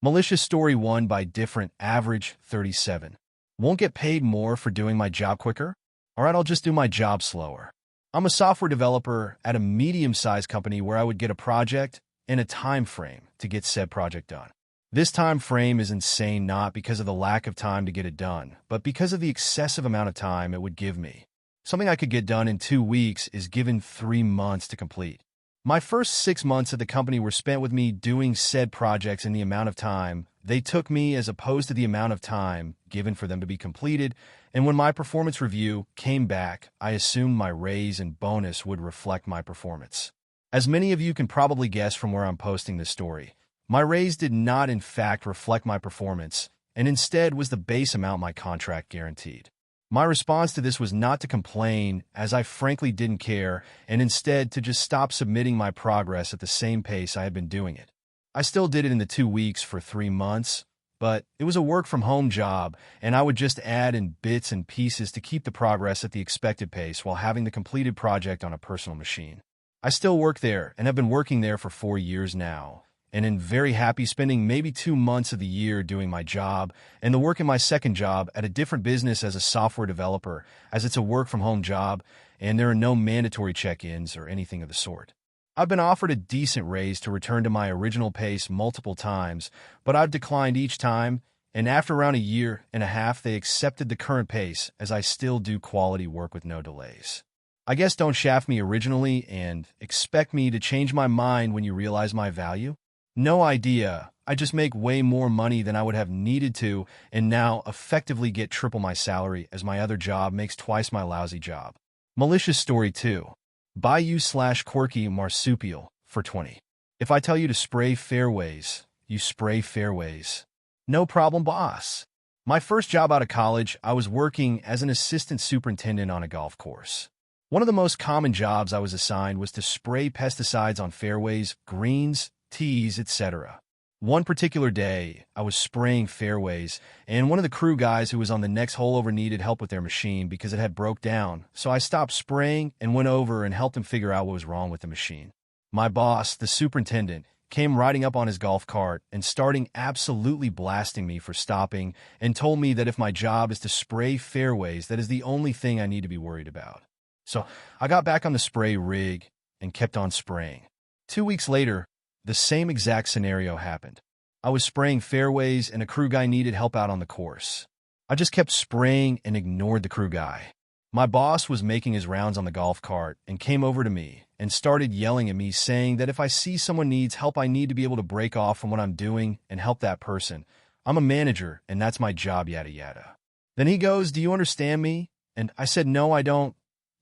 Malicious Story 1 by different, average 37. Won't get paid more for doing my job quicker? Alright, I'll just do my job slower. I'm a software developer at a medium-sized company where I would get a project and a time frame to get said project done. This time frame is insane not because of the lack of time to get it done, but because of the excessive amount of time it would give me. Something I could get done in 2 weeks is given 3 months to complete. My first 6 months at the company were spent with me doing said projects in the amount of time they took me as opposed to the amount of time given for them to be completed, and when my performance review came back, I assumed my raise and bonus would reflect my performance. As many of you can probably guess from where I'm posting this story, my raise did not in fact reflect my performance, and instead was the base amount my contract guaranteed. My response to this was not to complain, as I frankly didn't care, and instead to just stop submitting my progress at the same pace I had been doing it. I still did it in the 2 weeks for 3 months, but it was a work-from-home job, and I would just add in bits and pieces to keep the progress at the expected pace while having the completed project on a personal machine. I still work there, and have been working there for 4 years now, and am very happy spending maybe 2 months of the year doing my job and the work in my second job at a different business as a software developer, as it's a work-from-home job and there are no mandatory check-ins or anything of the sort. I've been offered a decent raise to return to my original pace multiple times, but I've declined each time, and after around a year and a half they accepted the current pace as I still do quality work with no delays. I guess don't shaft me originally and expect me to change my mind when you realize my value? No idea. I just make way more money than I would have needed to and now effectively get triple my salary as my other job makes twice my lousy job. Malicious Story 2. By you/quirky marsupial for 20. If I tell you to spray fairways, you spray fairways. No problem, boss. My first job out of college, I was working as an assistant superintendent on a golf course. One of the most common jobs I was assigned was to spray pesticides on fairways, greens, tees, etc. One particular day, I was spraying fairways, and one of the crew guys who was on the next hole over needed help with their machine because it had broke down, so I stopped spraying and went over and helped him figure out what was wrong with the machine. My boss, the superintendent, came riding up on his golf cart and starting absolutely blasting me for stopping and told me that if my job is to spray fairways, that is the only thing I need to be worried about. So I got back on the spray rig and kept on spraying. 2 weeks later, the same exact scenario happened. I was spraying fairways and a crew guy needed help out on the course. I just kept spraying and ignored the crew guy. My boss was making his rounds on the golf cart and came over to me and started yelling at me saying that if I see someone needs help, I need to be able to break off from what I'm doing and help that person. I'm a manager and that's my job, yada yada. Then he goes, "Do you understand me?" And I said, "No, I don't.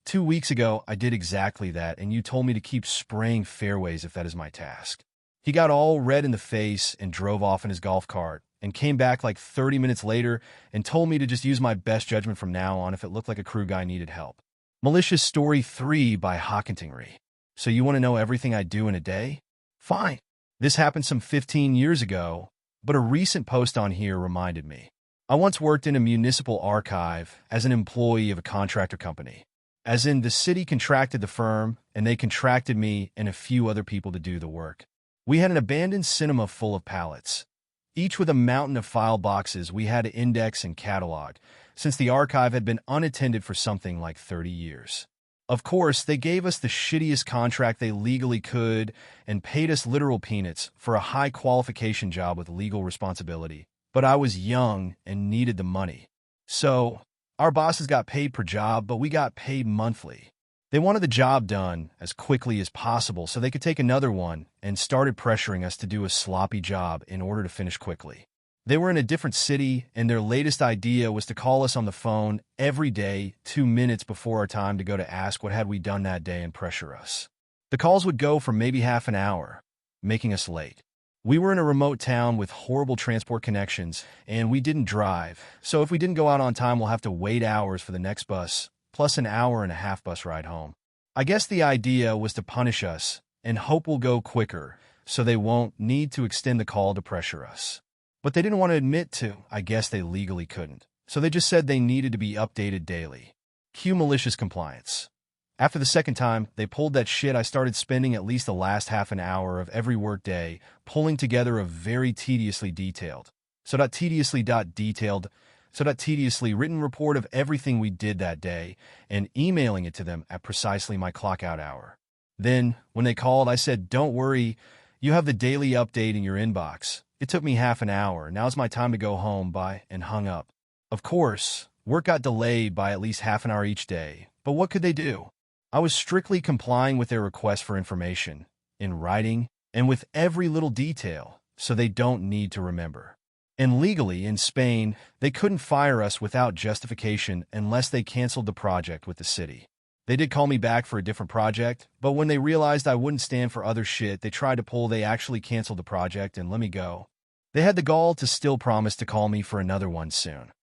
2 weeks ago, I did exactly that, and you told me to keep spraying fairways if that is my task." He got all red in the face and drove off in his golf cart and came back like 30 minutes later and told me to just use my best judgment from now on if it looked like a crew guy needed help. Malicious Story 3 by Hawkentingry. So you want to know everything I do in a day? Fine. This happened some 15 years ago, but a recent post on here reminded me. I once worked in a municipal archive as an employee of a contractor company. As in, the city contracted the firm, and they contracted me and a few other people to do the work. We had an abandoned cinema full of pallets, each with a mountain of file boxes we had to index and catalog, since the archive had been unattended for something like 30 years. Of course, they gave us the shittiest contract they legally could and paid us literal peanuts for a high qualification job with legal responsibility, but I was young and needed the money. So, our bosses got paid per job, but we got paid monthly. They wanted the job done as quickly as possible so they could take another one and started pressuring us to do a sloppy job in order to finish quickly. They were in a different city, and their latest idea was to call us on the phone every day 2 minutes before our time to go to ask what had we done that day and pressure us. The calls would go for maybe half an hour, making us late. We were in a remote town with horrible transport connections, and we didn't drive, so if we didn't go out on time, we'll have to wait hours for the next bus, plus an hour and a half bus ride home. I guess the idea was to punish us and hope we'll go quicker so they won't need to extend the call to pressure us. But they didn't want to admit to, I guess they legally couldn't. So they just said they needed to be updated daily. Cue malicious compliance. After the second time they pulled that shit, I started spending at least the last half an hour of every workday pulling together a very tediously written report of everything we did that day and emailing it to them at precisely my clock-out hour. Then, when they called, I said, "Don't worry, you have the daily update in your inbox. It took me half an hour. Now's my time to go home, bye," and hung up. Of course, work got delayed by at least half an hour each day, but what could they do? I was strictly complying with their request for information, in writing, and with every little detail, so they don't need to remember. And legally, in Spain, they couldn't fire us without justification unless they canceled the project with the city. They did call me back for a different project, but when they realized I wouldn't stand for other shit they actually canceled the project and let me go. They had the gall to still promise to call me for another one soon.